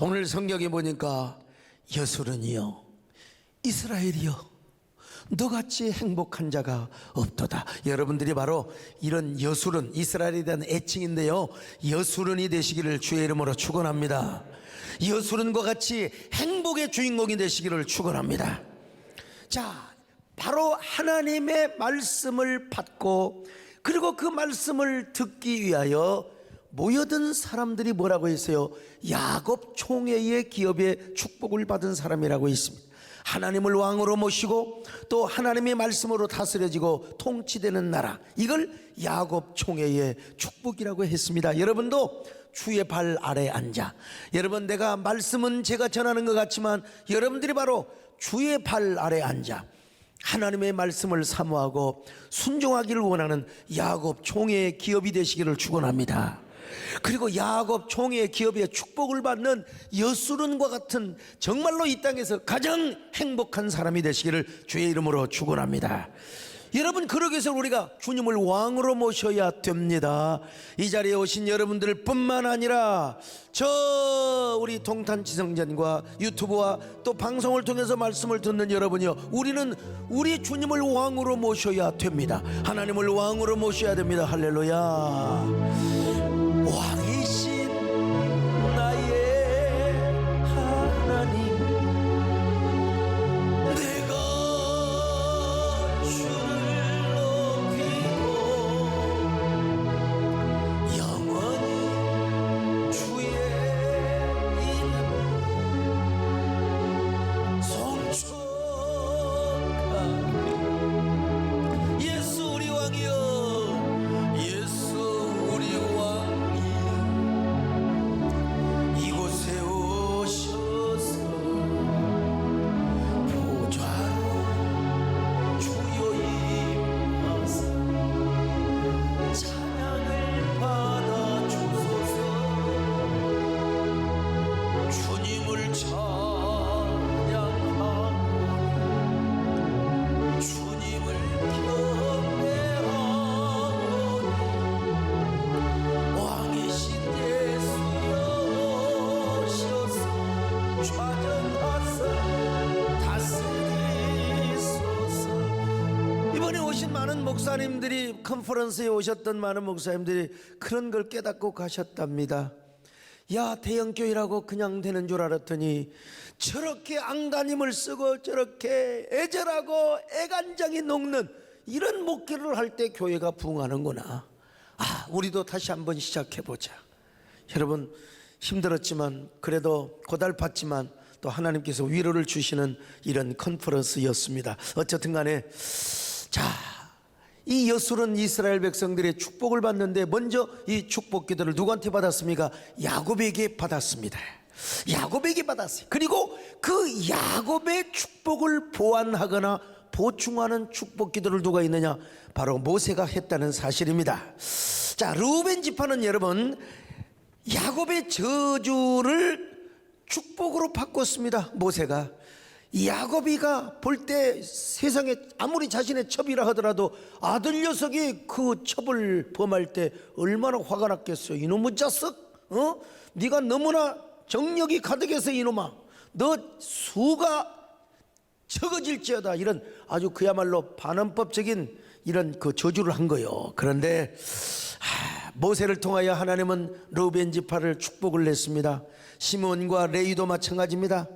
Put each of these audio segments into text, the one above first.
오늘 성경에 보니까 여술은이여 이스라엘이여 너같이 행복한 자가 없도다. 여러분들이 바로 이런 여술은, 이스라엘에 대한 애칭인데요, 여술은이 되시기를 주의 이름으로 축원합니다. 여술은과 같이 행복의 주인공이 되시기를 축원합니다. 자, 바로 하나님의 말씀을 받고 그리고 그 말씀을 듣기 위하여 모여든 사람들이 뭐라고 했어요? 야곱 총회의 기업에 축복을 받은 사람이라고 있습니다. 하나님을 왕으로 모시고 또 하나님의 말씀으로 다스려지고 통치되는 나라, 이걸 야곱 총회의 축복이라고 했습니다. 여러분도 주의 발 아래 앉아, 여러분, 내가 말씀은 제가 전하는 것 같지만 여러분들이 바로 주의 발 아래 앉아 하나님의 말씀을 사모하고 순종하기를 원하는 야곱 총회의 기업이 되시기를 축원합니다. 그리고 야곱 총회의 기업에 축복을 받는 여술은과 같은 정말로 이 땅에서 가장 행복한 사람이 되시기를 주의 이름으로 축원합니다. 여러분, 그러기 위해서 우리가 주님을 왕으로 모셔야 됩니다. 이 자리에 오신 여러분들 뿐만 아니라 저 우리 동탄지성전과 유튜브와 또 방송을 통해서 말씀을 듣는 여러분이요, 우리는 우리 주님을 왕으로 모셔야 됩니다. 하나님을 왕으로 모셔야 됩니다. 할렐루야. 왕이신 나의 하나님, 내가 주를 높이고 영원히 주의 이름을 송축하리. 예수 우리 왕이여, 예수 우리 왕이여, 이곳에 오셔서 보좌로 주여 임하사 찬양을 받아 주소서. 주님을 찬양하오니 주님을 경배하오니 왕이신 예수여 오셔서 좌정하사 다스리소서. 이번에 오신 많은 목사님들이, 컨퍼런스에 오셨던 많은 목사님들이 그런 걸 깨닫고 가셨답니다. 야, 대형교회라고 그냥 되는 줄 알았더니 저렇게 안간힘을 쓰고 저렇게 애절하고 애간장이 녹는 이런 목회를 할 때 교회가 부흥하는구나. 아, 우리도 다시 한번 시작해보자. 여러분, 힘들었지만 그래도 고달팠지만 또 하나님께서 위로를 주시는 이런 컨퍼런스였습니다. 어쨌든 간에, 자, 이 여술은 이스라엘 백성들의 축복을 받는데 먼저 이 축복 기도를 누구한테 받았습니까? 야곱에게 받았습니다. 야곱에게 받았어요. 그리고 그 야곱의 축복을 보완하거나 보충하는 축복 기도를 누가 있느냐? 바로 모세가 했다는 사실입니다. 자, 르우벤 지파는 여러분 야곱의 저주를 축복으로 바꿨습니다. 모세가. 야곱이가 볼 때 세상에 아무리 자신의 첩이라 하더라도 아들 녀석이 그 첩을 범할 때 얼마나 화가 났겠어요. 이놈의 자식, 네가 너무나 정력이 가득해서 이놈아, 너 수가 적어질지어다, 이런 아주 그야말로 반헌법적인 이런 그 저주를 한 거예요. 그런데 모세를 통하여 하나님은 르우벤 지파를 축복을 냈습니다. 시몬과 레위도 마찬가지입니다.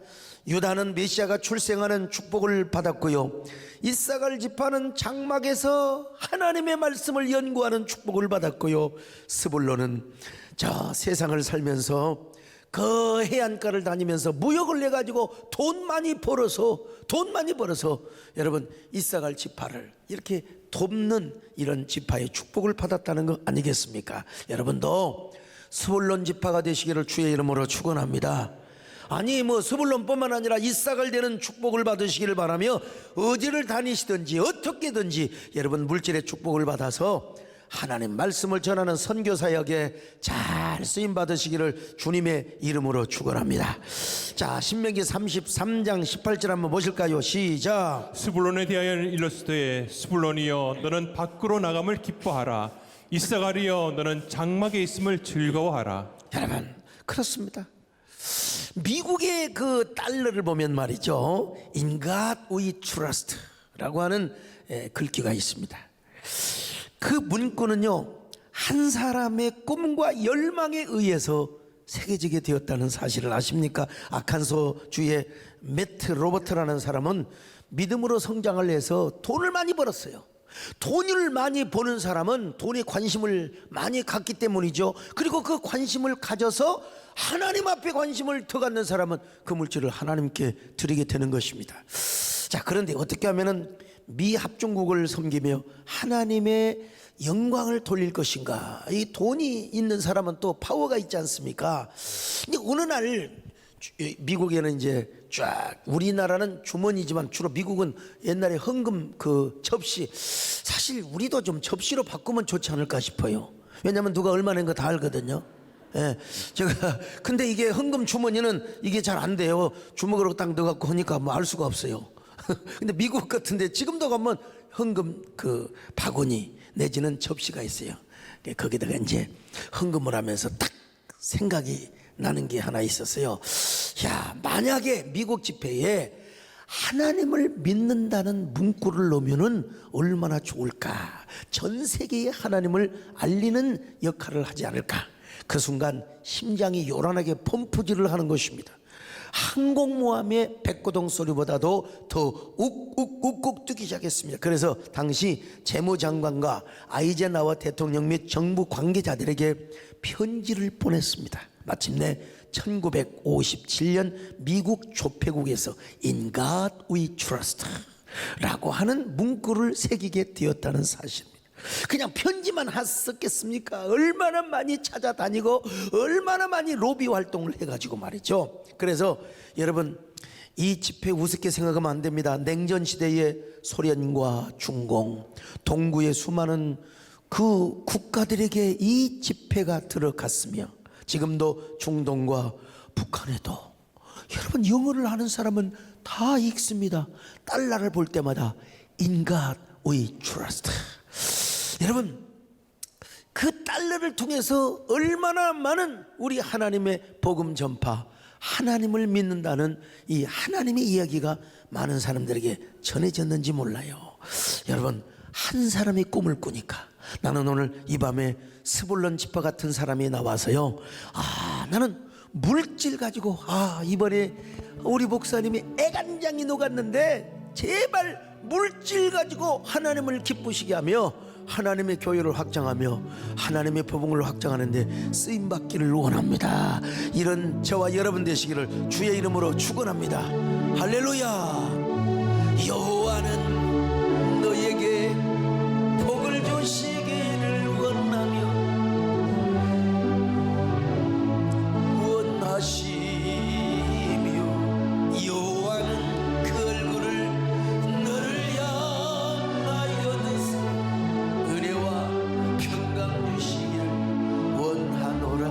유다는 메시아가 출생하는 축복을 받았고요, 이사갈 지파는 장막에서 하나님의 말씀을 연구하는 축복을 받았고요, 스불론은 저 세상을 살면서 그 해안가를 다니면서 무역을 해가지고 돈 많이 벌어서 여러분 이사갈 지파를 이렇게 돕는 이런 지파의 축복을 받았다는 거 아니겠습니까? 여러분도 스불론 지파가 되시기를 주의 이름으로 축원합니다. 아니 뭐 스불론뿐만 아니라 이삭을 되는 축복을 받으시기를 바라며 어디를 다니시든지 어떻게든지 여러분 물질의 축복을 받아서 하나님 말씀을 전하는 선교사역에 잘 쓰임 받으시기를 주님의 이름으로 축원합니다. 자, 신명기 33장 18절 한번 보실까요? 시작. 스불론에 대하여 일렀으되 스불론이여 너는 밖으로 나감을 기뻐하라. 이사가리여 너는 장막에 있음을 즐거워하라. 여러분 그렇습니다. 미국의 그 달러를 보면 말이죠, In God we trust라고 하는 글귀가 있습니다. 그 문구는요, 한 사람의 꿈과 열망에 의해서 새겨지게 되었다는 사실을 아십니까? 아칸소 주의 매트 로버트라는 사람은 믿음으로 성장을 해서 돈을 많이 벌었어요. 돈을 많이 버는 사람은 돈에 관심을 많이 갖기 때문이죠. 그리고 그 관심을 가져서 하나님 앞에 관심을 더 갖는 사람은 그 물질을 하나님께 드리게 되는 것입니다. 자, 그런데 어떻게 하면은 미합중국을 섬기며 하나님의 영광을 돌릴 것인가? 이 돈이 있는 사람은 또 파워가 있지 않습니까? 근데 어느 날 미국에는 이제 쫙, 우리나라는 주머니지만 주로 미국은 옛날에 헌금 그 접시, 사실 우리도 좀 접시로 바꾸면 좋지 않을까 싶어요. 왜냐하면 누가 얼마 낸 거 다 알거든요. 예, 제가 근데 이게 헌금 주머니는 이게 잘 안 돼요. 주먹으로 딱 넣어갖고 하니까 뭐 알 수가 없어요. 근데 미국 같은데 지금도 가면 헌금 그 바구니 내지는 접시가 있어요. 거기다가 이제 헌금을 하면서 딱 생각이 나는 게 하나 있었어요. 야, 만약에 미국 집회에 하나님을 믿는다는 문구를 넣으면은 얼마나 좋을까? 전 세계에 하나님을 알리는 역할을 하지 않을까? 그 순간 심장이 요란하게 펌프질을 하는 것입니다. 항공모함의 백고동 소리보다도 더 욱욱욱욱 뛰기 시작했습니다. 그래서 당시 재무장관과 아이젠하워 대통령 및 정부 관계자들에게 편지를 보냈습니다. 마침내 1957년 미국 조폐국에서 In God we trust 라고 하는 문구를 새기게 되었다는 사실입니다. 그냥 편지만 썼겠습니까? 얼마나 많이 찾아다니고 얼마나 많이 로비 활동을 해가지고 말이죠. 그래서 여러분, 이 집회 우습게 생각하면 안 됩니다. 냉전 시대에 소련과 중공, 동구의 수많은 그 국가들에게 이 집회가 들어갔으며 지금도 중동과 북한에도 여러분, 영어를 하는 사람은 다 읽습니다. 달러를 볼 때마다 In God we trust. 여러분, 그 달러를 통해서 얼마나 많은 우리 하나님의 복음 전파, 하나님을 믿는다는 이 하나님의 이야기가 많은 사람들에게 전해졌는지 몰라요. 여러분, 한 사람이 꿈을 꾸니까 나는 오늘 이 밤에 스불론 지파 같은 사람이 나와서요, 나는 물질 가지고 이번에 우리 목사님이 애간장이 녹았는데 제발 물질 가지고 하나님을 기쁘시게 하며 하나님의 교회를 확장하며 하나님의 법응을 확장하는데 쓰임받기를 원합니다. 이런 저와 여러분 되시기를 주의 이름으로 축원합니다. 할렐루야. 여호와는 너에게 복을 주시기를 원하며 원하시며 여호와는 그 얼굴을 너를 향하여 드사 은혜와 평강 주시기를 원하노라.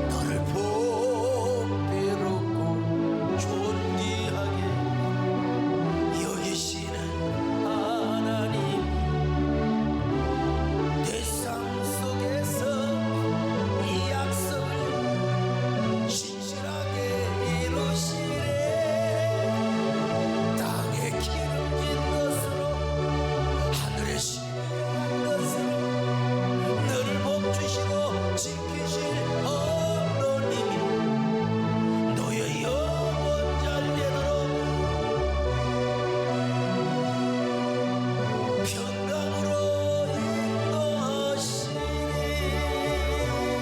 너를 보배롭고 존귀하게 여기시는 하나님, 내 삶 속에서 이 약속을 신실하게 이루시네. 땅에 기름진 것으로 하늘에 심은 것으로 너를 복주시고 지키실 하나님이 너의 영원 잘되도록 평강으로 인도하시니.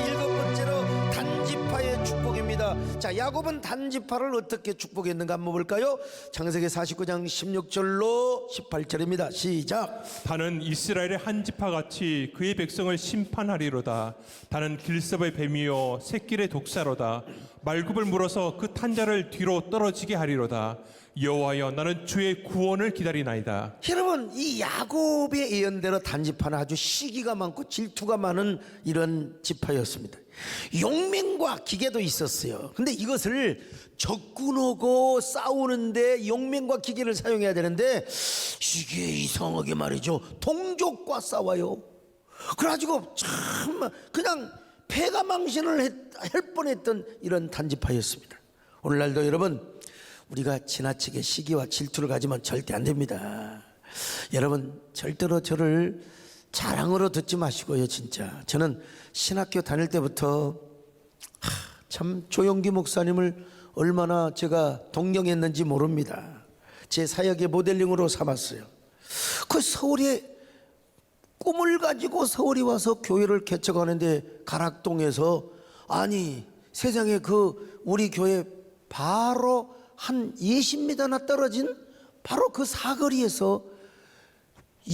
일곱 번째로 단지파의 축복입니다. 자, 야곱은 단지파를 어떻게 축복했는가 한번 볼까요? 창세기 49장 16절로 18절입니다. 시작. 다는 이스라엘의 한 지파같이 그의 백성을 심판하리로다. 다는 길섭의 뱀이요 새길의 독사로다. 말굽을 물어서 그 탄자를 뒤로 떨어지게 하리로다. 여호와여, 나는 주의 구원을 기다리나이다. 여러분, 이 야곱의 예언대로 단지파는 아주 시기가 많고 질투가 많은 이런 지파였습니다. 용맹과 기계도 있었어요. 근데 이것을 적군하고 싸우는데 용맹과 기계를 사용해야 되는데 이게 이상하게 말이죠, 동족과 싸워요. 그래가지고 참 그냥 폐가 망신을 할 뻔했던 이런 단지파였습니다. 오늘날도 여러분, 우리가 지나치게 시기와 질투를 가지면 절대 안 됩니다. 여러분, 절대로 저를 자랑으로 듣지 마시고요. 진짜 저는 신학교 다닐 때부터 참 조용기 목사님을 얼마나 제가 동경했는지 모릅니다. 제 사역의 모델링으로 삼았어요. 그 서울에 꿈을 가지고 서울에 와서 교회를 개척하는데 가락동에서, 아니 세상에 그 우리 교회 바로 한 20m나 떨어진 바로 그 사거리에서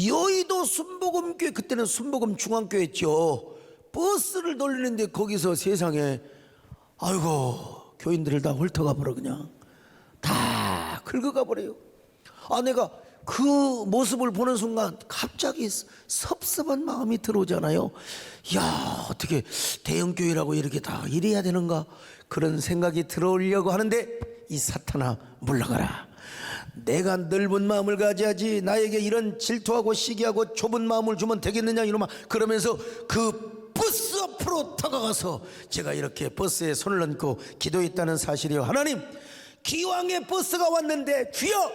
여의도 순복음교회, 그때는 순복음 중앙교회였죠, 버스를 돌리는데 거기서 세상에, 아이고 교인들을 다 훑어가 버려, 그냥 다 긁어가 버려요. 아, 내가 그 모습을 보는 순간 갑자기 섭섭한 마음이 들어오잖아요. 야, 어떻게 대형교회라고 이렇게 다 이래야 되는가, 그런 생각이 들어오려고 하는데, 이 사탄아 물러가라. 내가 넓은 마음을 가져야지 나에게 이런 질투하고 시기하고 좁은 마음을 주면 되겠느냐 이놈아. 그러면서 그 버스 앞으로 다가가서 제가 이렇게 버스에 손을 얹고 기도했다는 사실이요. 하나님, 기왕에 버스가 왔는데 주여,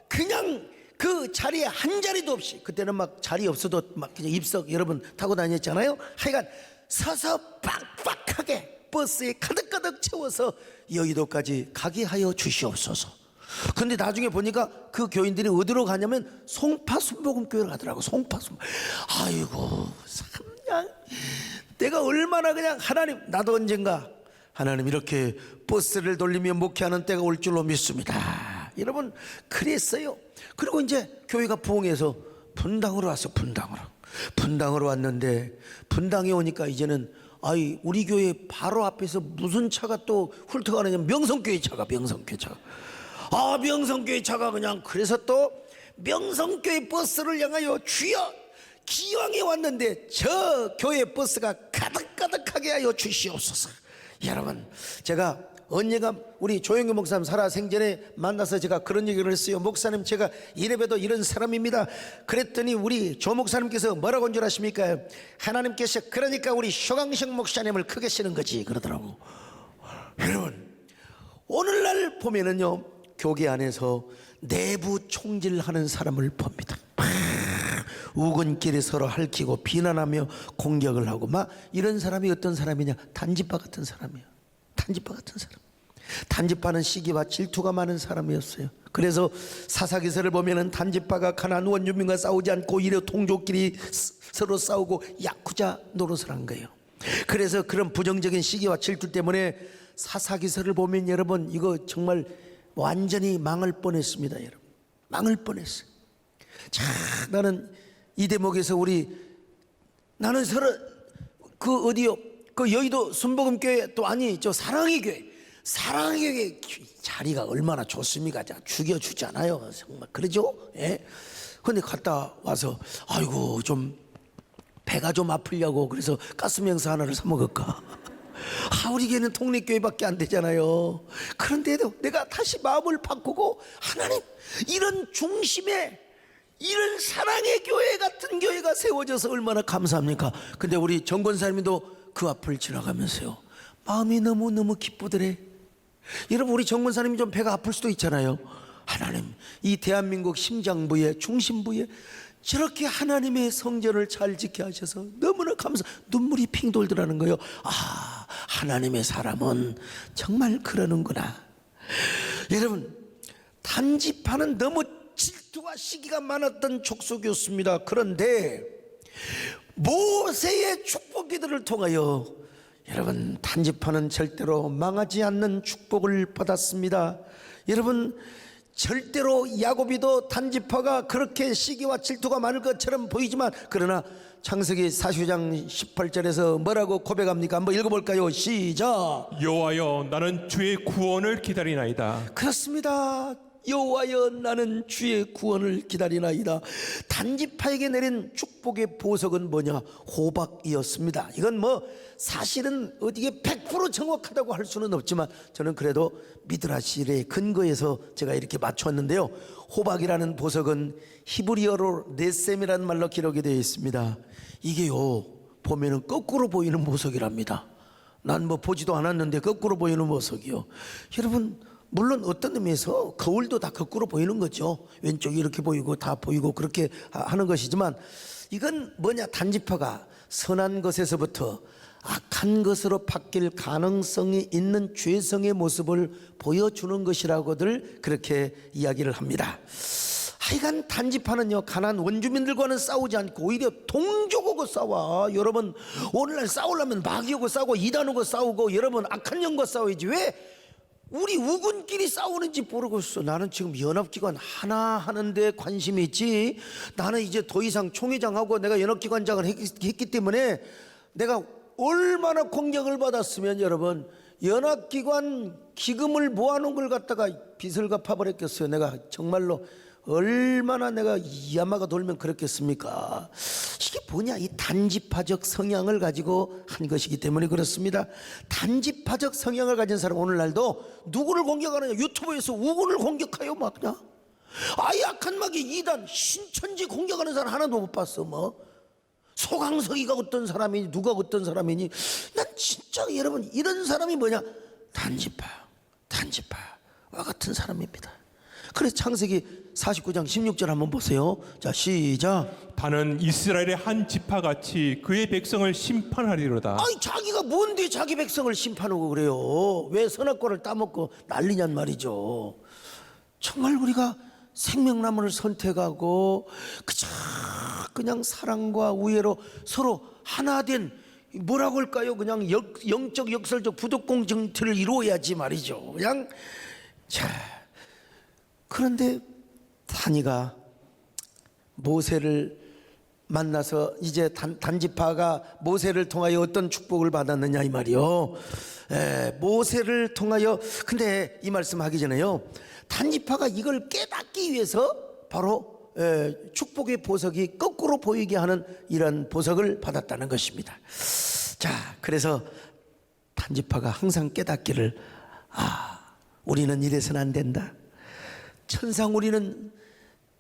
그냥 그 자리에 한 자리도 없이, 그때는 막 자리 없어도 막 그냥 입석 여러분 타고 다녔잖아요. 하여간 서서 빡빡하게 버스에 가득가득 채워서 여의도까지 가게 하여 주시옵소서. 근데 나중에 보니까 그 교인들이 어디로 가냐면 송파 순복음교회로 가더라고. 송파 순복음. 아이고 참, 그냥 내가 얼마나 그냥, 하나님, 나도 언젠가 하나님 이렇게 버스를 돌리며 목회하는 때가 올 줄로 믿습니다. 여러분, 그랬어요. 그리고 이제 교회가 부흥해서 분당으로 왔어. 분당으로 왔는데, 분당에 오니까 이제는, 아이 우리 교회 바로 앞에서 무슨 차가 또 훑어가느냐, 명성교회 차가. 아, 명성교회 차가 그냥, 그래서 또 명성교회 버스를 향하여 주여, 기왕에 왔는데 저 교회 버스가 가득가득하게 하여 주시옵소서. 여러분, 제가 언니가 우리 조영규 목사님 살아생전에 만나서 제가 그런 얘기를 했어요. 목사님, 제가 이래봬도 이런 사람입니다. 그랬더니 우리 조 목사님께서 뭐라고 한 줄 아십니까? 하나님께서 그러니까 우리 쇼강식 목사님을 크게 쓰는 거지 그러더라고. 여러분, 오늘날 보면은요, 교계 안에서 내부 총질하는 사람을 봅니다. 우근끼리 서로 핥히고 비난하며 공격을 하고 막 이런 사람이 어떤 사람이냐? 단지파 같은 사람이에요. 단지파는 시기와 질투가 많은 사람이었어요. 그래서 사사기서를 보면은 단지파가 가나안 원주민과 싸우지 않고 오히려 동족끼리 서로 싸우고 야쿠자 노릇을 한 거예요. 그래서 그런 부정적인 시기와 질투 때문에 사사기서를 보면 여러분, 이거 정말 완전히 망할 뻔했습니다. 여러분, 망할 뻔했어요. 자, 나는 이 대목에서 나는 서로 그 어디요, 그 여의도 순복음교회, 또 아니 저 사랑의 교회 자리가 얼마나 좋습니까? 죽여주잖아요. 정말 그러죠? 예. 근데 갔다 와서 아이고 좀 배가 좀 아프려고 그래서 가스명사 하나를 사 먹을까? 우리 교회는 통립교회밖에 안 되잖아요. 그런데도 내가 다시 마음을 바꾸고, 하나님, 이런 중심에 이런 사랑의 교회 같은 교회가 세워져서 얼마나 감사합니까? 근데 우리 정권사님도 그 앞을 지나가면서요, 마음이 너무너무 기쁘더래. 여러분, 우리 정권사님이 좀 배가 아플 수도 있잖아요. 하나님, 이 대한민국 심장부에, 중심부에 저렇게 하나님의 성전을 잘 지켜 하셔서 너무나 눈물이 핑 돌더라는 거예요. 아, 하나님의 사람은 정말 그러는구나. 여러분, 단지파는 너무 질투와 시기가 많았던 족속이었습니다. 그런데 모세의 축복기들을 통하여 여러분, 단지파는 절대로 망하지 않는 축복을 받았습니다. 여러분, 절대로 야곱이도 단지파가 그렇게 시기와 질투가 많을 것처럼 보이지만, 그러나 창세기 40장 18절에서 뭐라고 고백합니까? 한번 읽어볼까요? 시작. 여호와여, 나는 주의 구원을 기다리나이다. 그렇습니다. 여호와여, 나는 주의 구원을 기다리나이다. 단지파에게 내린 축복의 보석은 뭐냐? 호박이었습니다. 이건 사실은 어디에 100% 정확하다고 할 수는 없지만, 저는 그래도 미드라시의 근거에서 제가 이렇게 맞췄는데요. 호박이라는 보석은 히브리어로 네셈이라는 말로 기록이 되어 있습니다. 이게요, 보면은 거꾸로 보이는 보석이랍니다. 난 뭐 보지도 않았는데 거꾸로 보이는 보석이요. 여러분, 물론 어떤 의미에서 거울도 다 거꾸로 보이는 거죠. 왼쪽이 이렇게 보이고 다 보이고 그렇게 하는 것이지만, 이건 뭐냐, 단지파가 선한 것에서부터 악한 것으로 바뀔 가능성이 있는 죄성의 모습을 보여주는 것이라고들 그렇게 이야기를 합니다. 하여간 단지파는요, 가난 원주민들과는 싸우지 않고 오히려 동족하고 싸워. 여러분, 오늘날 싸우려면 마귀하고 싸우고 이단하고 싸우고, 여러분 악한 영과 싸워야지. 왜 우리 우군끼리 싸우는지 모르겠어. 나는 지금 연합기관 하나 하는데 관심이 있지. 나는 이제 더 이상 총회장하고 내가 연합기관장을 했기 때문에, 내가 얼마나 공격을 받았으면 여러분, 연합기관 기금을 모아놓은 걸 갖다가 빚을 갚아버렸겠어요. 내가 정말로 얼마나 내가 야마가 돌면 그렇겠습니까? 이게 뭐냐, 이 단지파적 성향을 가지고 한 것이기 때문에 그렇습니다. 단지파적 성향을 가진 사람, 오늘날도 누구를 공격하느냐, 유튜브에서 우군을 공격해요. 막 그냥 악한 마귀 이단 신천지 공격하는 사람 하나도 못 봤어. 뭐 소강석이가 어떤 사람이니, 누가 어떤 사람이니. 난 진짜 여러분, 이런 사람이 뭐냐, 단지파와 같은 사람입니다. 그래서 창세기 49장 16절 한번 보세요. 자, 시작. 다는 이스라엘의 한 지파같이 그의 백성을 심판하리로다. 아이, 자기가 뭔데 자기 백성을 심판하고 그래요. 왜 선악과를 따먹고 난리냔 말이죠. 정말 우리가 생명나무를 선택하고 그냥 사랑과 우애로 서로 하나 된, 뭐라고 할까요, 그냥 영적 역설적 부덕공정틀을 이루어야지 말이죠. 그냥. 자, 그런데 단이가 모세를 만나서 이제 단지파가 모세를 통하여 어떤 축복을 받았느냐 이 말이요. 모세를 통하여. 근데 이 말씀하기 전에요, 단지파가 이걸 깨닫기 위해서 바로 축복의 보석이 거꾸로 보이게 하는 이런 보석을 받았다는 것입니다. 자, 그래서 단지파가 항상 깨닫기를, 우리는 이래서는 안 된다. 천상 우리는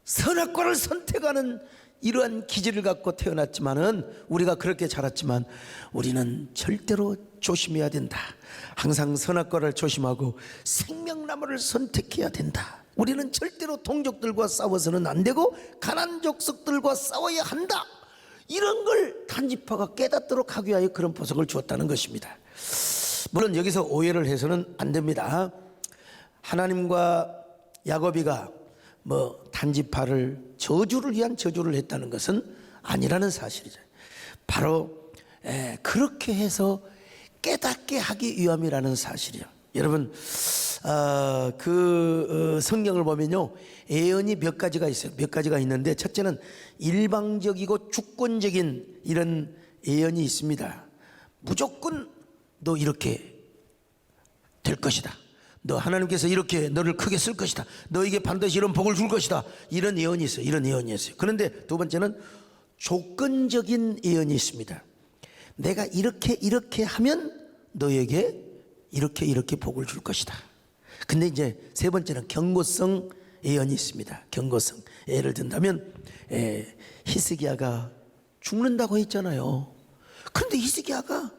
선악과를 선택하는 이러한 기질을 갖고 태어났지만은, 우리가 그렇게 자랐지만 우리는 절대로 조심해야 된다. 항상 선악과를 조심하고 생명나무를 선택해야 된다. 우리는 절대로 동족들과 싸워서는 안 되고 가난 족속들과 싸워야 한다. 이런 걸 단지파가 깨닫도록 하기 위하여 그런 보석을 주었다는 것입니다. 물론 여기서 오해를 해서는 안 됩니다. 하나님과 야곱이가 뭐 단지파를 저주를 위한 저주를 했다는 것은 아니라는 사실이죠. 바로 그렇게 해서 깨닫게 하기 위함이라는 사실이요. 여러분, 성경을 보면요, 예언이 몇 가지가 있어요. 몇 가지가 있는데, 첫째는 일방적이고 주권적인 이런 예언이 있습니다. 무조건 너 이렇게 될 것이다. 너 하나님께서 이렇게 너를 크게 쓸 것이다. 너에게 반드시 이런 복을 줄 것이다. 이런 예언이 있어요. 이런 예언이 있어요. 그런데 두 번째는 조건적인 예언이 있습니다. 내가 이렇게 하면 너에게 이렇게 복을 줄 것이다. 근데 이제 세 번째는 경고성 예언이 있습니다. 경고성. 예를 든다면 히스기야가 죽는다고 했잖아요. 그런데 히스기야가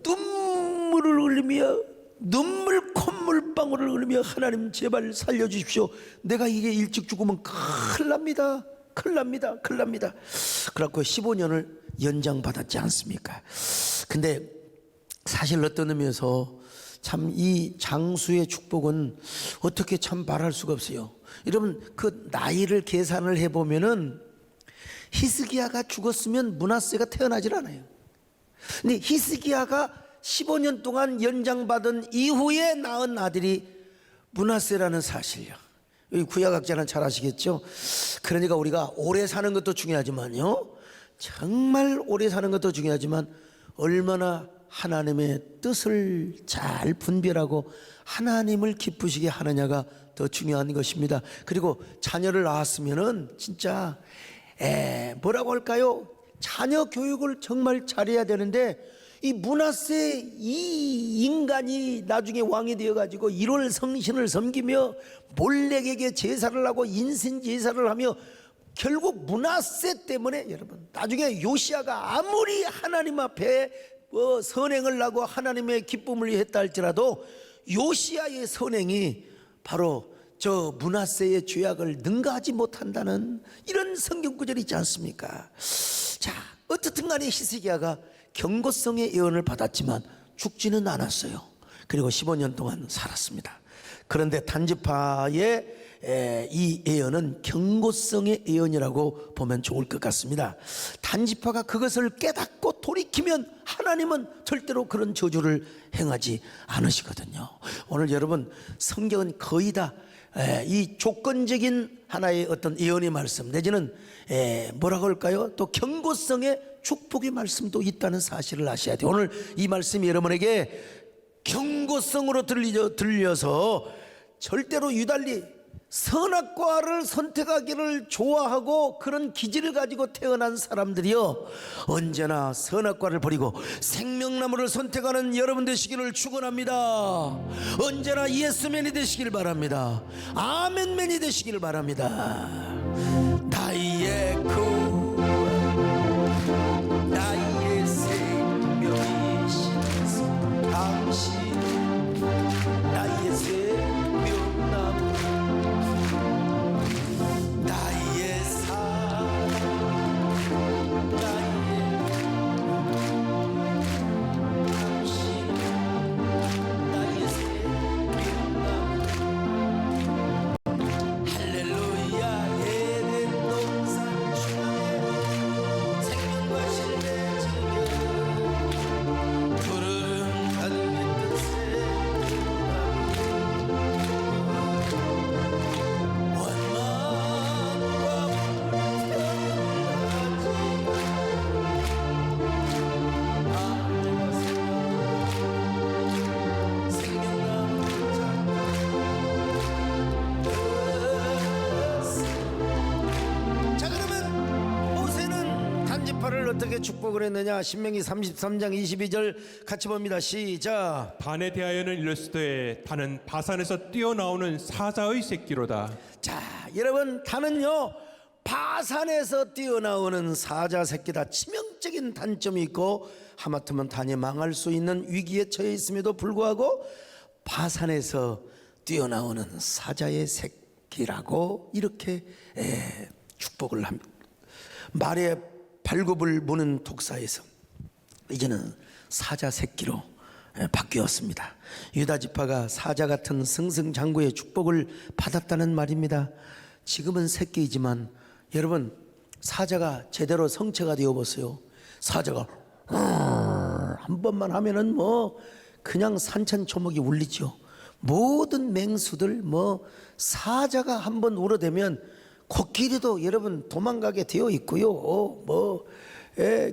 눈물을 흘리며, 눈물 콧물방울을 흘리며, 하나님 제발 살려주십시오. 내가 이게 일찍 죽으면 큰일 납니다. 그래갖고 15년을 연장받았지 않습니까? 근데 사실 어떤 의미에서 참 이 장수의 축복은 어떻게 참 말할 수가 없어요. 여러분, 그 나이를 계산을 해보면은 히스기야가 죽었으면 므낫세가 태어나질 않아요. 근데 히스기야가 15년 동안 연장받은 이후에 낳은 아들이 므낫세라는 사실이요. 구약학자는 잘 아시겠죠? 그러니까 우리가 오래 사는 것도 중요하지만요, 정말 오래 사는 것도 중요하지만 얼마나 하나님의 뜻을 잘 분별하고 하나님을 기쁘시게 하느냐가 더 중요한 것입니다. 그리고 자녀를 낳았으면은 진짜 뭐라고 할까요? 자녀 교육을 정말 잘해야 되는데, 이 므낫세 이 인간이 나중에 왕이 되어가지고 1월 성신을 섬기며 몰렉에게 제사를 하고 인신 제사를 하며 결국 므낫세 때문에 여러분 나중에 요시야가 아무리 하나님 앞에 선행을 하고 하나님의 기쁨을 했다 할지라도 요시야의 선행이 바로 저 므낫세의 죄악을 능가하지 못한다는 이런 성경 구절이 있지 않습니까? 자, 어떻든 간에 히스기야가 경고성의 예언을 받았지만 죽지는 않았어요. 그리고 15년 동안 살았습니다. 그런데 단지파의 이 예언은 경고성의 예언이라고 보면 좋을 것 같습니다. 단지파가 그것을 깨닫고 돌이키면 하나님은 절대로 그런 저주를 행하지 않으시거든요. 오늘 여러분 성경은 거의 다 이 조건적인 하나의 어떤 예언의 말씀 내지는 뭐라고 할까요? 또 경고성의 축복의 말씀도 있다는 사실을 아셔야 돼요. 오늘 이 말씀이 여러분에게 경고성으로 들려서 절대로 유달리 선악과를 선택하기를 좋아하고 그런 기질을 가지고 태어난 사람들이요 언제나 선악과를 버리고 생명나무를 선택하는 여러분 되시기를 축원합니다. 언제나 예스맨이 되시길 바랍니다. 아멘맨이 되시길 바랍니다. 나의 구원 나의 생명이신 당신 나의 생명나무 나의 사랑 나의 당신 나의 생명나무 할렐루야 에덴 동산 중앙에 생명과 신뢰 즐겨 푸른 하늘 밑 단지파를 어떻게 축복을 했느냐? 신명기 33장 22절 같이 봅니다. 시작. 단에 대하여는 이르시되 단은 바산에서 뛰어나오는 사자의 새끼로다. 자, 여러분 단은요 바산에서 뛰어나오는 사자 새끼다. 치명적인 단점이 있고 하마터면 단이 망할 수 있는 위기에 처해 있음에도 불구하고 바산에서 뛰어나오는 사자의 새끼라고 이렇게 축복을 합니다. 말에 발굽을 무는 독사에서 이제는 사자 새끼로 바뀌었습니다. 유다 지파가 사자 같은 승승장구의 축복을 받았다는 말입니다. 지금은 새끼이지만 여러분 사자가 제대로 성체가 되어 보세요. 사자가 한 번만 하면은 뭐 그냥 산천초목이 울리죠. 모든 맹수들 사자가 한 번 울어대면 코끼리도 여러분 도망가게 되어 있고요.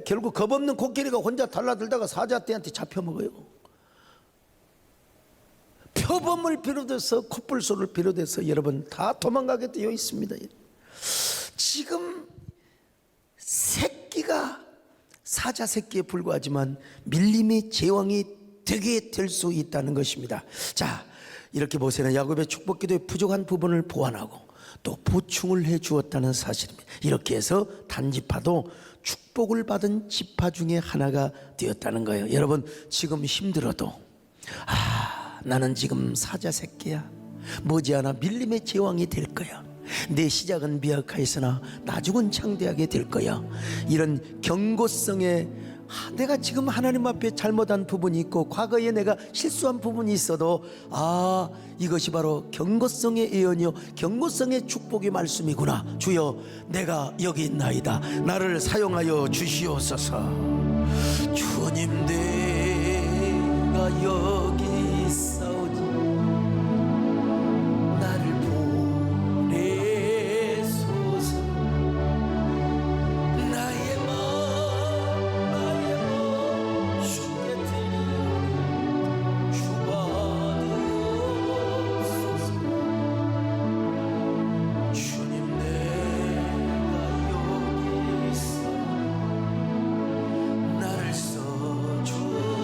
결국 겁없는 코끼리가 혼자 달라들다가 사자떼한테 잡혀먹어요. 표범을 비롯해서 콧불소를 비롯해서 여러분 다 도망가게 되어 있습니다. 지금 새끼가 사자 새끼에 불과하지만 밀림의 제왕이 되게 될 수 있다는 것입니다. 자, 이렇게 모세는 야곱의 축복 기도에 부족한 부분을 보완하고 또 보충을 해 주었다는 사실입니다. 이렇게 해서 단지파도 축복을 받은 지파 중에 하나가 되었다는 거예요. 여러분 지금 힘들어도 나는 지금 사자 새끼야. 머지않아 밀림의 제왕이 될 거야. 내 시작은 미약하였으나 나중은 창대하게 될 거야. 이런 경고성의 내가 지금 하나님 앞에 잘못한 부분이 있고 과거에 내가 실수한 부분이 있어도 이것이 바로 경고성의 예언이요 경고성의 축복의 말씀이구나. 주여 내가 여기 있나이다. 나를 사용하여 주시옵소서. 주님 내가 여기 있사오니 나를 보내소서. 나의 주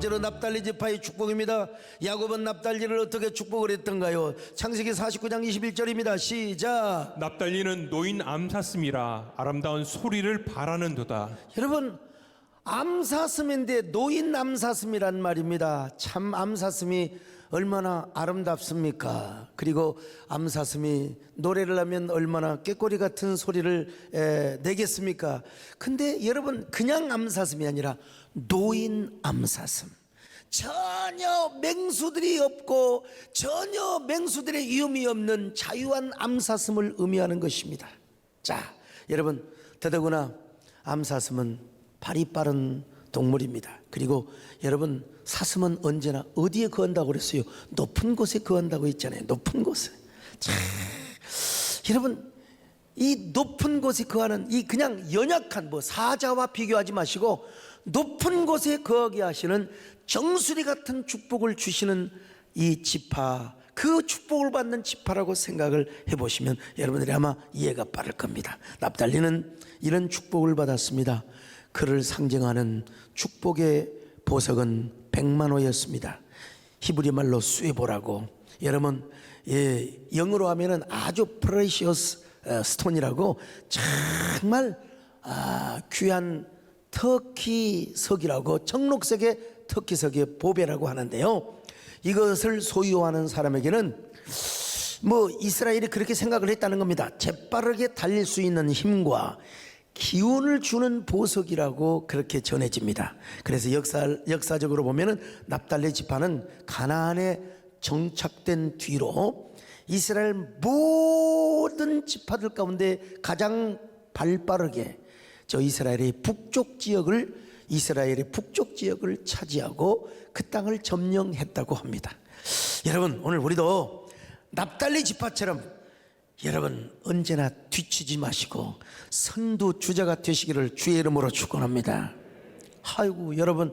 번째로 납달리 지파의 축복입니다. 야곱은 납달리를 어떻게 축복을 했던가요? 창세기 49장 21절입니다. 시작. 납달리는 노인 암사슴이라 아름다운 소리를 바라는도다. 여러분, 암사슴인데 노인 암사슴이란 말입니다. 참 암사슴이 얼마나 아름답습니까? 그리고 암사슴이 노래를 하면 얼마나 꾀꼬리 같은 소리를 내겠습니까? 근데 여러분, 그냥 암사슴이 아니라 노인 암사슴, 전혀 맹수들이 없고 전혀 맹수들의 위험이 없는 자유한 암사슴을 의미하는 것입니다. 자, 여러분, 더더구나 암사슴은 발이 빠른 동물입니다. 그리고 여러분, 사슴은 언제나 어디에 거한다고 그랬어요? 높은 곳에 거한다고 했잖아요. 높은 곳에. 자, 여러분, 이 높은 곳에 거하는 이 그냥 연약한 사자와 비교하지 마시고 높은 곳에 거하게 하시는 정수리 같은 축복을 주시는 이 지파, 그 축복을 받는 지파라고 생각을 해보시면 여러분들이 아마 이해가 빠를 겁니다. 납달리는 이런 축복을 받았습니다. 그를 상징하는 축복의 보석은 백만호였습니다. 히브리 말로 수에보라고, 여러분, 영어로 하면은 아주 precious stone이라고 정말 귀한 터키석이라고, 청록색의 터키석의 보배라고 하는데요, 이것을 소유하는 사람에게는 이스라엘이 그렇게 생각을 했다는 겁니다. 재빠르게 달릴 수 있는 힘과 기운을 주는 보석이라고 그렇게 전해집니다. 그래서 역사적으로 보면은 납달리 지파는 가나안에 정착된 뒤로 이스라엘 모든 지파들 가운데 가장 발빠르게 이스라엘의 북쪽 지역을 차지하고 그 땅을 점령했다고 합니다. 여러분, 오늘 우리도 납달리 지파처럼 여러분 언제나 뒤치지 마시고 선두주자가 되시기를 주의 이름으로 축원합니다. 아이고, 여러분,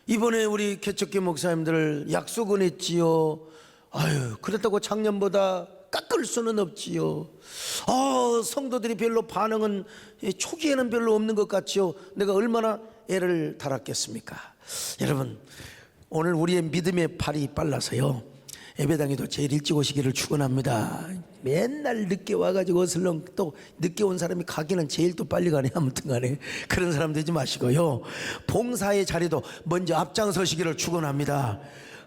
이번에 우리 개척교 목사님들 약속은 했지요. 아유, 그렇다고 작년보다 깎을 수는 없지요. 성도들이 별로 반응은 초기에는 별로 없는 것 같지요. 내가 얼마나 애를 달았겠습니까? 여러분, 오늘 우리의 믿음의 발이 빨라서요, 예배당에도 제일 일찍 오시기를 축원합니다. 맨날 늦게 와가지고 어슬렁 또 늦게 온 사람이 가기는 제일 또 빨리 가네. 아무튼 간에 그런 사람 되지 마시고요, 봉사의 자리도 먼저 앞장서시기를 축원합니다.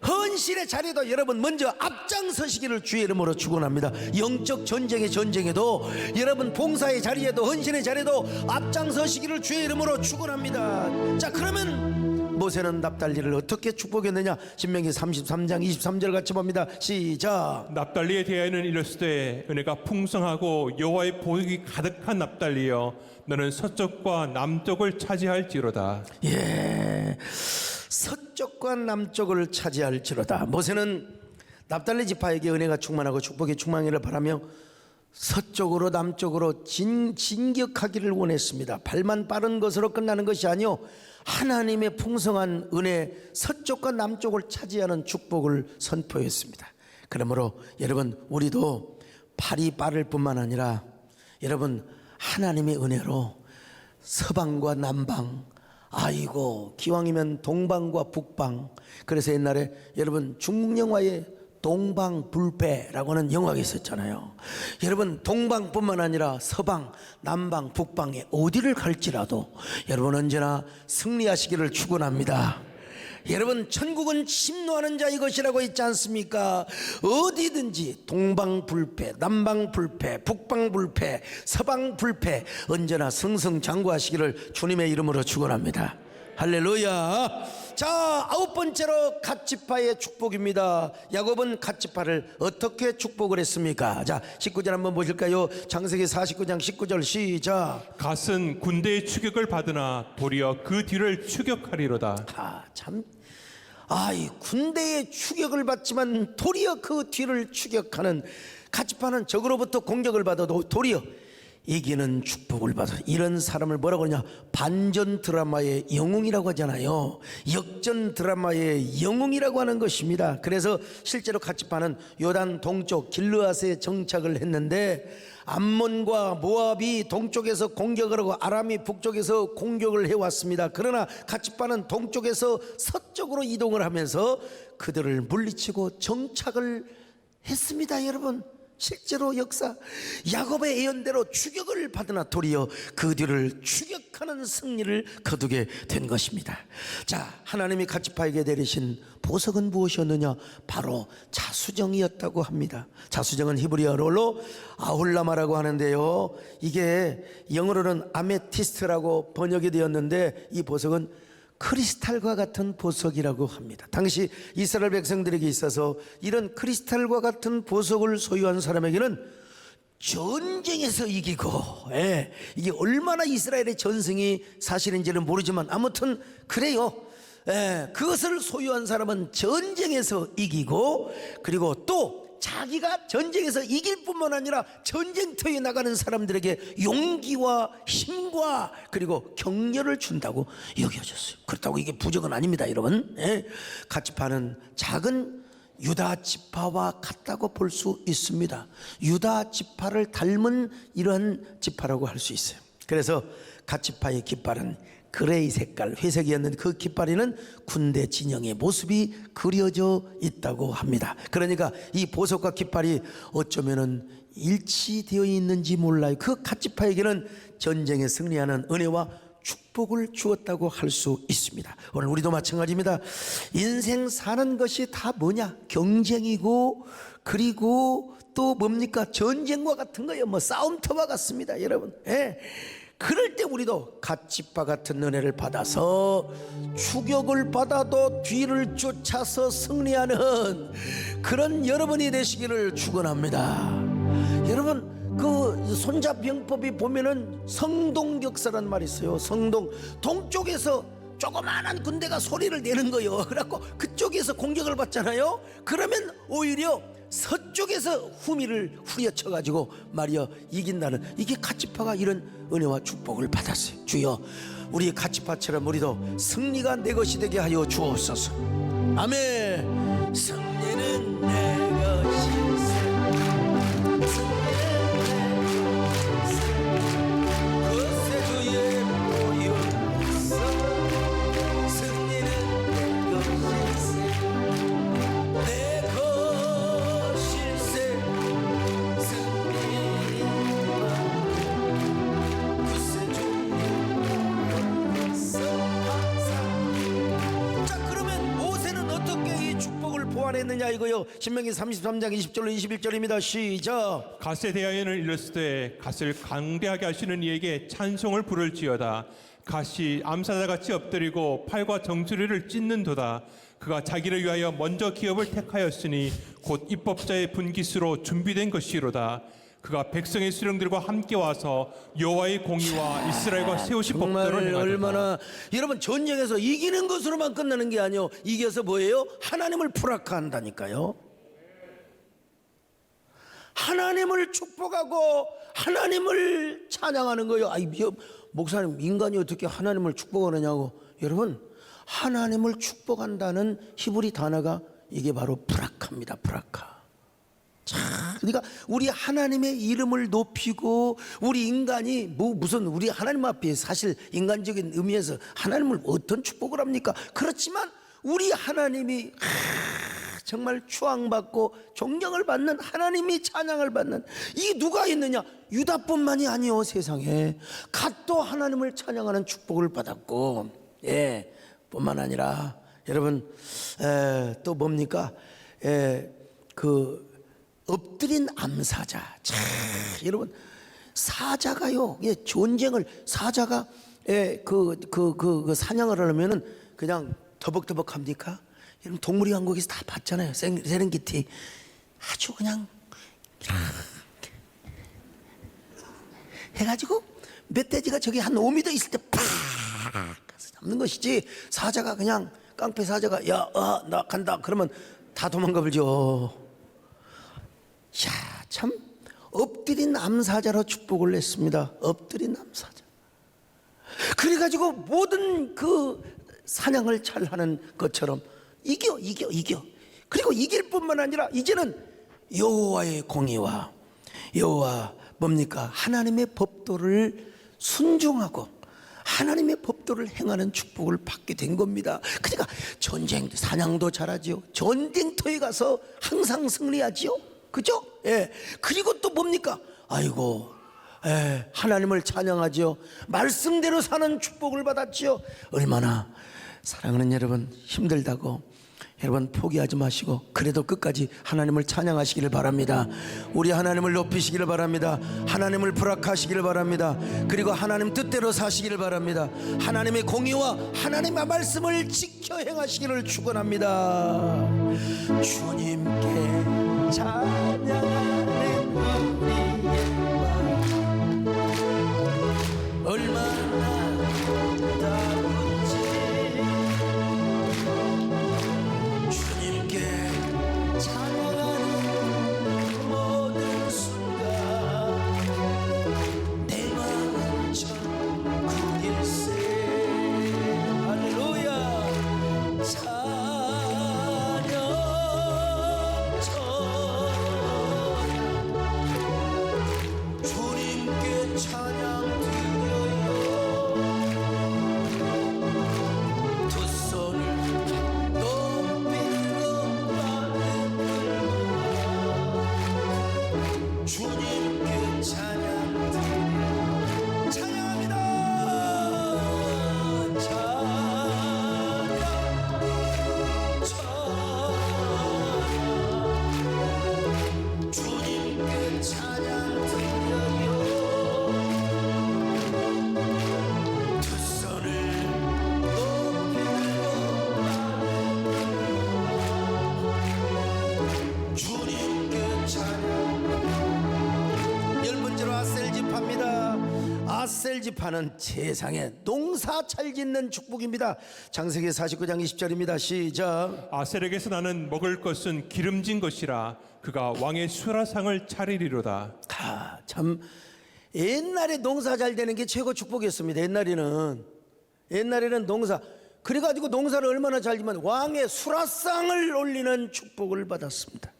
헌신의 자리도 여러분 먼저 앞장서시기를 주의 이름으로 축원합니다. 영적 전쟁의 전쟁에도 여러분 봉사의 자리에도 헌신의 자리에도 앞장서시기를 주의 이름으로 축원합니다. 자, 그러면 모세는 납달리를 어떻게 축복했느냐? 신명기 33장 23절 같이 봅니다. 시작. 납달리에 대하여는 이르시되 은혜가 풍성하고 여호와의 복이 가득한 납달리여, 너는 서쪽과 남쪽을 차지할지로다. 예, 서쪽과 남쪽을 차지할지로다. 모세는 납달리 지파에게 은혜가 충만하고 축복이 충만하기를 바라며 서쪽으로 남쪽으로 진격하기를 원했습니다. 발만 빠른 것으로 끝나는 것이 아니요, 하나님의 풍성한 은혜, 서쪽과 남쪽을 차지하는 축복을 선포했습니다. 그러므로 여러분, 우리도 발이 빠를 뿐만 아니라 여러분 하나님의 은혜로 서방과 남방, 아이고 기왕이면 동방과 북방, 그래서 옛날에 여러분 중국 영화에 동방불패라고 하는 영화가 있었잖아요. 여러분, 동방뿐만 아니라 서방, 남방, 북방에 어디를 갈지라도 여러분 언제나 승리하시기를 축원합니다. 여러분, 천국은 침노하는 자의 것이라고 있지 않습니까? 어디든지 동방불패, 남방불패, 북방불패, 서방불패 언제나 승승장구하시기를 주님의 이름으로 축원합니다. 할렐루야. 자, 아홉 번째로 갓지파의 축복입니다. 야곱은 갓지파를 어떻게 축복을 했습니까? 자, 19절 한번 보실까요? 창세기 49장 19절 시작. 갓은 군대의 추격을 받으나 도리어 그 뒤를 추격하리로다. 이 군대의 추격을 받지만 도리어 그 뒤를 추격하는 갓지파는 적으로부터 공격을 받아도 도리어 이기는 축복을 받아. 이런 사람을 뭐라고 그러냐, 반전 드라마의 영웅이라고 하잖아요. 역전 드라마의 영웅이라고 하는 것입니다. 그래서 실제로 갓지파는 요단 동쪽 길르앗에 정착을 했는데 암몬과 모압이 동쪽에서 공격을 하고 아람이 북쪽에서 공격을 해왔습니다. 그러나 갓지파는 동쪽에서 서쪽으로 이동을 하면서 그들을 물리치고 정착을 했습니다. 여러분, 실제로 역사 야곱의 예언대로 추격을 받으나 도리어 그 뒤를 추격하는 승리를 거두게 된 것입니다. 자, 하나님이 갓지파에게 내리신 보석은 무엇이었느냐? 바로 자수정이었다고 합니다. 자수정은 히브리어로 아홀라마라고 하는데요, 이게 영어로는 아메티스트라고 번역이 되었는데 이 보석은 크리스탈과 같은 보석이라고 합니다. 당시 이스라엘 백성들에게 있어서 이런 크리스탈과 같은 보석을 소유한 사람에게는 전쟁에서 이기고, 이게 얼마나 이스라엘의 전승이 사실인지는 모르지만 아무튼 그래요. 그것을 소유한 사람은 전쟁에서 이기고, 그리고 또 자기가 전쟁에서 이길 뿐만 아니라 전쟁터에 나가는 사람들에게 용기와 힘과 그리고 격려를 준다고 여겨졌어요. 그렇다고 이게 부적은 아닙니다, 여러분. 갓지파는 작은 유다 지파와 같다고 볼 수 있습니다. 유다 지파를 닮은 이러한 지파라고 할 수 있어요. 그래서 갓지파의 깃발은 그레이 색깔, 회색이었는데 그 깃발에는 군대 진영의 모습이 그려져 있다고 합니다. 그러니까 이 보석과 깃발이 어쩌면은 일치되어 있는지 몰라요. 그 갓지파에게는 전쟁에 승리하는 은혜와 축복을 주었다고 할 수 있습니다. 오늘 우리도 마찬가지입니다. 인생 사는 것이 다 뭐냐? 경쟁이고, 그리고 또 뭡니까? 전쟁과 같은 거예요. 뭐 싸움터와 같습니다, 여러분. 그럴 때 우리도 갓지파 같은 은혜를 받아서 추격을 받아도 뒤를 쫓아서 승리하는 그런 여러분이 되시기를 축원합니다. 여러분, 그 손자병법이 보면은 성동격사란 말이 있어요. 성동, 동쪽에서 조그마한 군대가 소리를 내는 거예요. 그래갖고 그쪽에서 공격을 받잖아요. 그러면 오히려 서쪽에서 후미를 후려쳐가지고 말이여 이긴다는, 이게 갓지파가 이런 은혜와 축복을 받았어요. 주여, 우리 갓지파처럼 우리도 승리가 내 것이 되게 하여 주옵소서. 아멘. 승리는 내 것일세. 그새 주의 모여서 승리는 내 것일세. 내 것일세. 보완했느냐 이거요. 신명기 33장 20절로 21절입니다. 시작. 갓에 대하여는 이르시되 갓을 강대하게 하시는 이에게 찬송을 부를지어다. 갓이 암사자같이 엎드리고 팔과 정수리를 찢는도다. 그가 자기를 위하여 먼저 기업을 택하였으니 곧 입법자의 분깃으로 준비된 것이로다. 그가 백성의 수령들과 함께 와서 여호와의 공의와 이스라엘과 세우신 법도를 행하도다. 얼마나, 여러분, 전쟁에서 이기는 것으로만 끝나는 게 아니요, 이겨서 뭐예요? 하나님을 불악한다니까요. 하나님을 축복하고 하나님을 찬양하는 거예요. 아이, 목사님, 인간이 어떻게 하나님을 축복하느냐고. 여러분, 하나님을 축복한다는 히브리 단어가 이게 바로 브라카입니다. 브라카. 자, 그러니까 우리 하나님의 이름을 높이고, 우리 인간이 무슨 우리 하나님 앞에 사실 인간적인 의미에서 하나님을 어떤 축복을 합니까? 그렇지만 우리 하나님이 정말 추앙받고 존경을 받는, 하나님이 찬양을 받는, 이 누가 있느냐? 유다뿐만이 아니요, 세상에 갓도 하나님을 찬양하는 축복을 받았고, 뿐만 아니라 여러분, 또 뭡니까? 그 엎드린 암사자. 참, 여러분, 사자가요, 전쟁을, 사자가 그 사냥을 하려면은 그냥 더벅더벅 합니까? 여러분, 동물이 왕국에서 다 봤잖아요. 세렝게티. 아주 그냥 이렇게 해가지고 멧돼지가 저기 한 5m 있을 때 팍 가서 잡는 것이지, 사자가 그냥 깡패 사자가 나 간다 그러면 다 도망가 버리죠. 야, 참 엎드린 남사자로 축복을 냈습니다. 엎드린 남사자. 그래가지고 모든 그 사냥을 잘하는 것처럼 이겨. 그리고 이길 뿐만 아니라 이제는 여호와의 공의와 여호와 뭡니까? 하나님의 법도를 순종하고 하나님의 법도를 행하는 축복을 받게 된 겁니다. 그러니까 전쟁, 사냥도 잘하지요. 전쟁터에 가서 항상 승리하지요. 그죠? 예. 그리고 또 뭡니까? 아이고, 예. 하나님을 찬양하지요. 말씀대로 사는 축복을 받았지요. 얼마나 사랑하는 여러분, 힘들다고 여러분 포기하지 마시고 그래도 끝까지 하나님을 찬양하시기를 바랍니다. 우리 하나님을 높이시기를 바랍니다. 하나님을 부락하시기를 바랍니다. 그리고 하나님 뜻대로 사시기를 바랍니다. 하나님의 공의와 하나님의 말씀을 지켜 행하시기를 축원합니다. 주님께 찬양하는 우리의 마음 얼마나 찬양하는 모든 순간 내 마음은 천국일세. 할렐루야. 찬양 주님께 찬양 드려요. 두 손을 주님께 찬양 드려 찬양합니다. 찬양 주님께 찬양 드려요. 두 손을 높이 들고 주님께 찬양. 열 번째로 아셀지파입니다. 아셀지파는 세상에 농사 잘 짓는 축복입니다. 창세기 49장 20절입니다. 시작. 아셀에게서 나는 먹을 것은 기름진 것이라 그가 왕의 수라상을 차리리로다. 참 옛날에 농사 잘 되는 게 최고 축복이었습니다. 옛날에는 농사 그래가지고 농사를 얼마나 잘 지면 왕의 수라상을 올리는 축복을 받았습니다.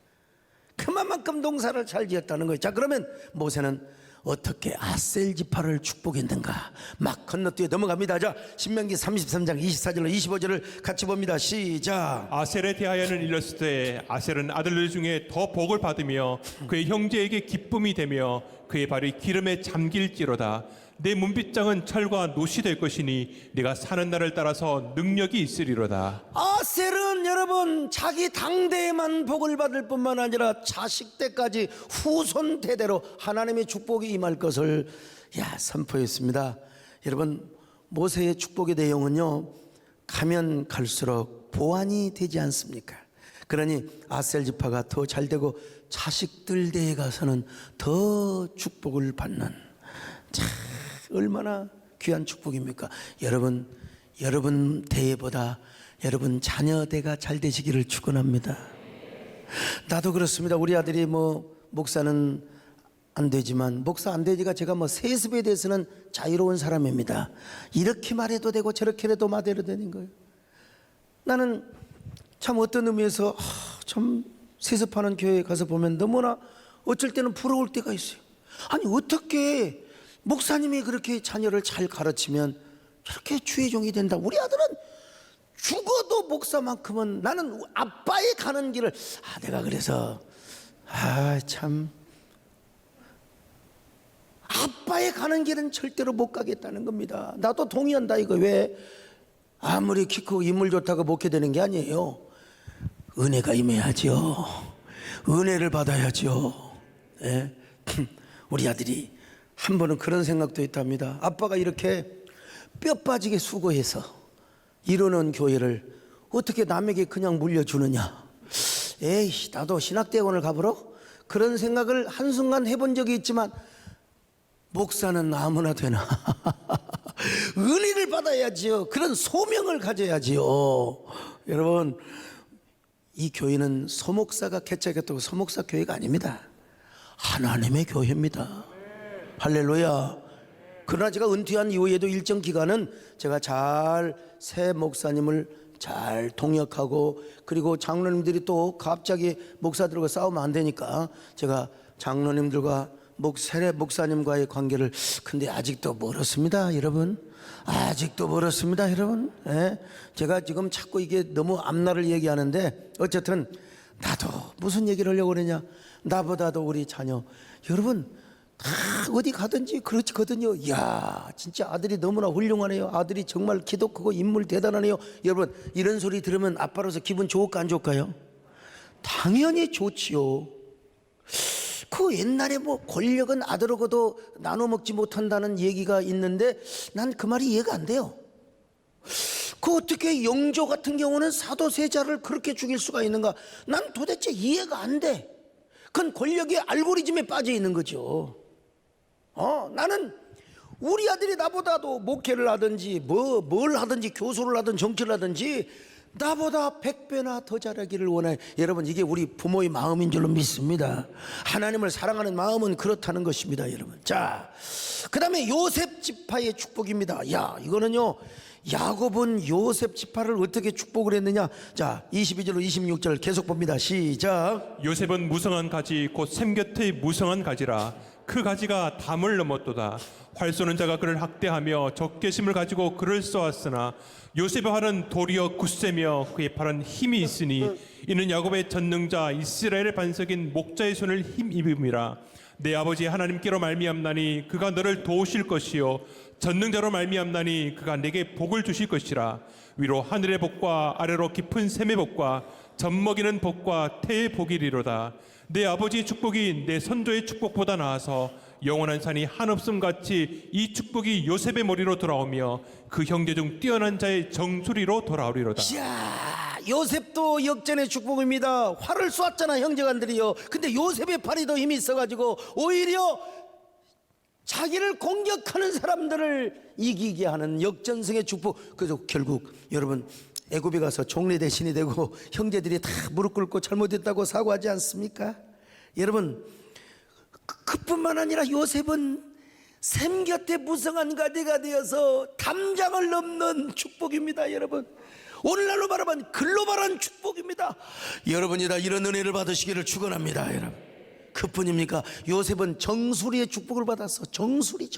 그만큼 농사를 잘 지었다는 거예요. 자, 그러면 모세는 어떻게 아셀지파를 축복했는가? 막 건너뛰어 넘어갑니다. 자, 신명기 33장 24절로 25절을 같이 봅니다. 시작. 아셀에 대하여는 일렀을 때 아셀은 아들들 중에 더 복을 받으며 그의 형제에게 기쁨이 되며 그의 발이 기름에 잠길지로다. 내 문빗장은 철과 노시 될 것이니 네가 사는 날을 따라서 능력이 있으리로다. 아셀은 여러분 자기 당대에만 복을 받을 뿐만 아니라 자식 때까지 후손 대대로 하나님의 축복이 임할 것을 선포했습니다. 여러분 모세의 축복의 내용은요 가면 갈수록 보완이 되지 않습니까? 그러니 아셀 지파가 더 잘되고 자식들 대에 가서는 더 축복을 받는 참 얼마나 귀한 축복입니까? 여러분 대회보다 여러분 자녀대가 잘 되시기를 축원합니다. 나도 그렇습니다. 우리 아들이 목사는 안 되지만 목사 안 되니까 제가 세습에 대해서는 자유로운 사람입니다. 이렇게 말해도 되고 저렇게 해도 마대로 되는 거예요. 나는 참 어떤 의미에서 참 세습하는 교회에 가서 보면 너무나 어쩔 때는 부러울 때가 있어요. 아니 어떻게 목사님이 그렇게 자녀를 잘 가르치면 저렇게 주의 종이 된다. 우리 아들은 죽어도 목사만큼은 나는 아빠의 가는 길을 내가 그래서 참 아빠의 가는 길은 절대로 못 가겠다는 겁니다. 나도 동의한다 이거. 왜? 아무리 키 크고 인물 좋다고 목회되는 게 아니에요. 은혜가 임해야죠. 은혜를 받아야죠. 네? 우리 아들이 한 번은 그런 생각도 있답니다. 아빠가 이렇게 뼈 빠지게 수고해서 이루는 교회를 어떻게 남에게 그냥 물려주느냐. 에이 나도 신학대원을 가보러 그런 생각을 한순간 해본 적이 있지만 목사는 아무나 되나. 은혜를 받아야지요. 그런 소명을 가져야지요. 여러분 이 교회는 소목사가 개척했다고 소목사 교회가 아닙니다. 하나님의 교회입니다. 할렐루야. 그러나 제가 은퇴한 이후에도 일정 기간은 제가 잘 새 목사님을 잘 통역하고, 그리고 장로님들이 또 갑자기 목사들과 싸우면 안 되니까 제가 장로님들과 세례 목사님과의 관계를, 근데 아직도 멀었습니다 여러분. 아직도 멀었습니다 여러분. 예? 제가 지금 자꾸 이게 너무 앞날을 얘기하는데, 어쨌든 나도 무슨 얘기를 하려고 그러냐, 나보다도 우리 자녀 여러분 다 어디 가든지 그렇거든요. 이야, 진짜 아들이 너무나 훌륭하네요. 아들이 정말 키도 크고 인물 대단하네요. 여러분, 이런 소리 들으면 아빠로서 기분 좋을까 안 좋을까요? 당연히 좋지요. 그 옛날에 뭐 권력은 아들하고도 나눠 먹지 못한다는 얘기가 있는데, 난 그 말이 이해가 안 돼요. 그 어떻게 영조 같은 경우는 사도세자를 그렇게 죽일 수가 있는가? 난 도대체 이해가 안 돼. 그건 권력의 알고리즘에 빠져 있는 거죠. 나는 우리 아들이 나보다도 목회를 하든지 뭘 하든지, 교수를 하든 정치를 하든지 나보다 100배나 더 잘하기를 원해. 여러분, 이게 우리 부모의 마음인 줄로 믿습니다. 하나님을 사랑하는 마음은 그렇다는 것입니다 여러분. 자, 그 다음에 요셉 지파의 축복입니다. 야, 이거는요, 야곱은 요셉 지파를 어떻게 축복을 했느냐. 자, 22절로 26절 계속 봅니다. 시작. 요셉은 무성한 가지 곧 샘 곁의 무성한 가지라. 그 가지가 담을 넘었도다. 활 쏘는 자가 그를 학대하며 적개심을 가지고 그를 쏘았으나 요셉의 활은 도리어 굳세며 그의 팔은 힘이 있으니 이는 야곱의 전능자 이스라엘의 반석인 목자의 손을 힘입음이라. 내 아버지 하나님께로 말미암나니 그가 너를 도우실 것이요 전능자로 말미암나니 그가 내게 복을 주실 것이라. 위로 하늘의 복과 아래로 깊은 샘의 복과 젖먹이는 복과 태의 복이리로다. 내 아버지의 축복이 내 선조의 축복보다 나아서 영원한 산이 한없음 같이 이 축복이 요셉의 머리로 돌아오며 그 형제 중 뛰어난 자의 정수리로 돌아오리로다. 자, 요셉도 역전의 축복입니다. 활을 쏘았잖아 형제간들이요. 근데 요셉의 팔이 더 힘이 있어가지고 오히려 자기를 공격하는 사람들을 이기게 하는 역전승의 축복. 그래서 결국 여러분, 애굽에 가서 종래 대신이 되고 형제들이 다 무릎 꿇고 잘못했다고 사과하지 않습니까? 여러분, 그뿐만 아니라 요셉은 샘 곁에 무성한 가지가 되어서 담장을 넘는 축복입니다 여러분. 오늘날로 말하면 글로벌한 축복입니다. 여러분이 다 이런 은혜를 받으시기를 축원합니다 여러분. 그뿐입니까? 요셉은 정수리의 축복을 받았어. 정수리.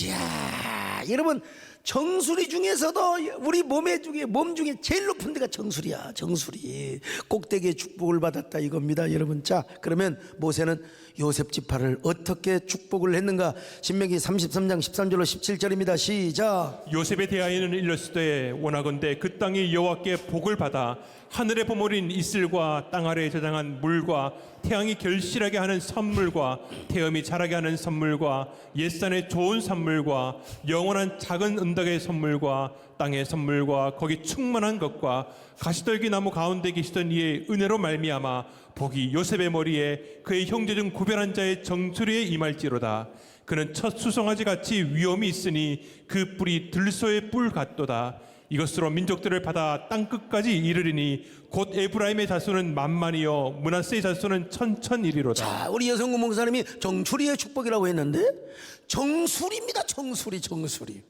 이야, 여러분, 정수리 중에서도 우리 몸 중에 제일 높은 데가 정수리야. 정수리. 꼭대기의 축복을 받았다 이겁니다 여러분. 자, 그러면 모세는 요셉 지파를 어떻게 축복을 했는가? 신명기 33장 13절로 17절입니다. 시작. 요셉에 대하여는 일렀으되 원하건대 그 땅이 여호와께 복을 받아 하늘의 보물인 이슬과 땅 아래에 저장한 물과 태양이 결실하게 하는 선물과 태음이 자라게 하는 선물과 옛산의 좋은 선물과 영원한 작은 은덕의 선물과 땅의 선물과 거기 충만한 것과 가시떨기 나무 가운데 계시던 이의 은혜로 말미암아 복이 요셉의 머리에 그의 형제 중 구별한 자의 정수리에 임할지로다. 그는 첫 수송아지 같이 위엄이 있으니 그 뿔이 들소의 뿔 같도다. 이것으로 민족들을 받아 땅끝까지 이르리니 곧 에브라임의 자손은 만만이요 므낫세의 자손은 천천이리로다. 자, 우리 여성구 목사님이 정수리의 축복이라고 했는데 정수리입니다. 정수리.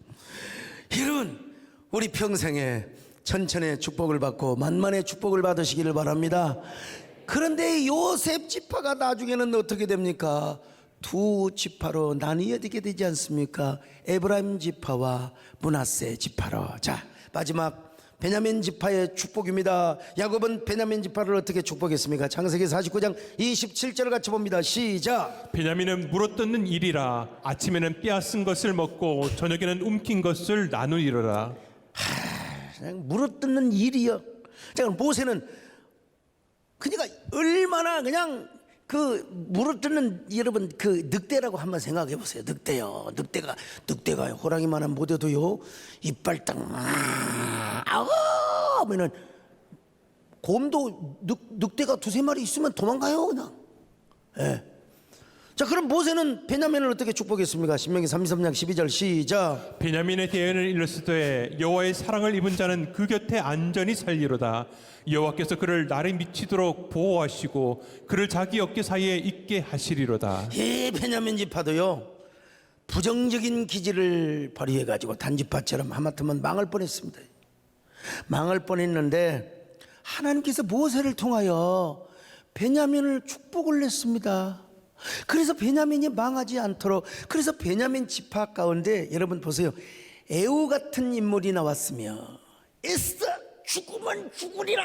여러분, 우리 평생에 천천의 축복을 받고 만만의 축복을 받으시기를 바랍니다. 그런데 요셉 지파가 나중에는 어떻게 됩니까? 두 지파로 나뉘어지게 되지 않습니까? 에브라임 지파와 므낫세 지파로. 자, 마지막 베냐민 지파의 축복입니다. 야곱은 베냐민 지파를 어떻게 축복했습니까? 창세기 49장 27절을 같이 봅니다. 시작. 베냐민은 물어뜯는 일이라. 아침에는 빼앗은 것을 먹고 저녁에는 움킨 것을 나누리로라. 그냥 물어뜯는 일이요. 자, 모세는 그러니까 얼마나 그냥 그 물어뜯는, 여러분, 그 늑대라고 한번 생각해 보세요. 늑대요. 늑대가 호랑이만한 못해도요, 이빨 딱 아우 하면은, 곰도 늑대가 두세 마리 있으면 도망가요 그냥. 예. 자, 그럼 모세는 베냐민을 어떻게 축복했습니까? 신명기 33장 12절 시작. 베냐민의 대언을 일렀으되 여호와의 사랑을 입은 자는 그 곁에 안전히 살리로다. 여호와께서 그를 날이 미치도록 보호하시고 그를 자기 어깨 사이에 있게 하시리로다. 이 베냐민 지파도요, 부정적인 기질을 발휘해가지고 단지파처럼 하마터면 망할 뻔했습니다. 망할 뻔했는데 하나님께서 모세를 통하여 베냐민을 축복을 냈습니다. 그래서 베냐민이 망하지 않도록, 그래서 베냐민 지파 가운데 여러분 보세요, 에우 같은 인물이 나왔으며 애써 죽으면 죽으리라,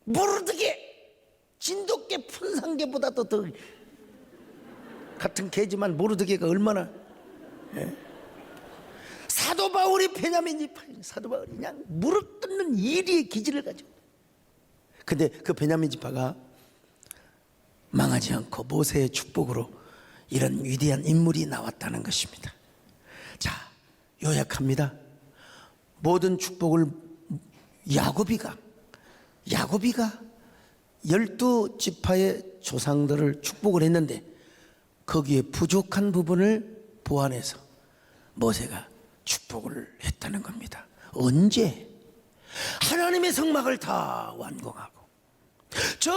모르드게 진돗개 푼상개보다도 더 같은 개지만 모르드게가 얼마나, 예? 사도 바울이 베냐민 지파, 사도 바울이 그냥 무릎 꿇는 이리의 기질을 가지고, 근데 그 베냐민 지파가 망하지 않고 모세의 축복으로 이런 위대한 인물이 나왔다는 것입니다. 자, 요약합니다. 모든 축복을 야곱이가 12지파의 조상들을 축복을 했는데 거기에 부족한 부분을 보완해서 모세가 축복을 했다는 겁니다. 언제? 하나님의 성막을 다 완공하고 저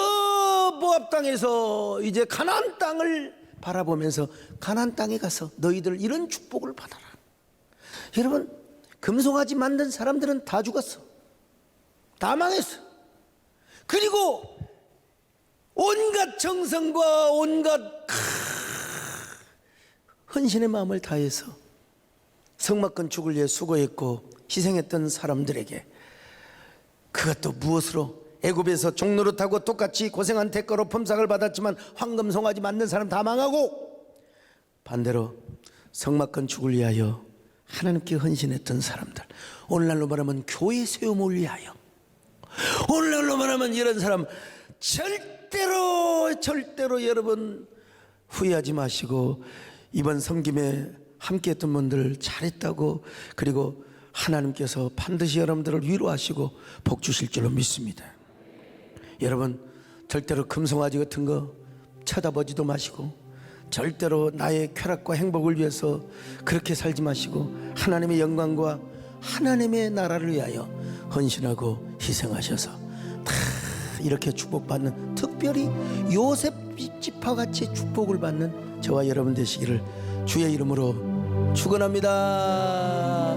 모압 땅에서 이제 가나안 땅을 바라보면서 가나안 땅에 가서 너희들 이런 축복을 받아라. 여러분, 금송아지 만든 사람들은 다 죽었어. 다 망했어. 그리고 온갖 정성과 온갖 헌신의 마음을 다해서 성막 건축을 위해 수고했고 희생했던 사람들에게 그것도 무엇으로? 애굽에서 종노릇하고 똑같이 고생한 대가로 품삯을 받았지만 황금 송아지 만든 사람 다 망하고, 반대로 성막 건축을 위하여 하나님께 헌신했던 사람들, 오늘날로 말하면 교회 세움을 위하여, 오늘날로 말하면 이런 사람 절대로 여러분 후회하지 마시고 이번 섬김에 함께했던 분들 잘했다고, 그리고 하나님께서 반드시 여러분들을 위로하시고 복 주실 줄로 믿습니다. 여러분, 절대로 금송아지 같은 거 쳐다보지도 마시고 절대로 나의 쾌락과 행복을 위해서 그렇게 살지 마시고 하나님의 영광과 하나님의 나라를 위하여 헌신하고 희생하셔서 다 이렇게 축복받는, 특별히 요셉 지파같이 축복을 받는 저와 여러분 되시기를 주의 이름으로 축원합니다.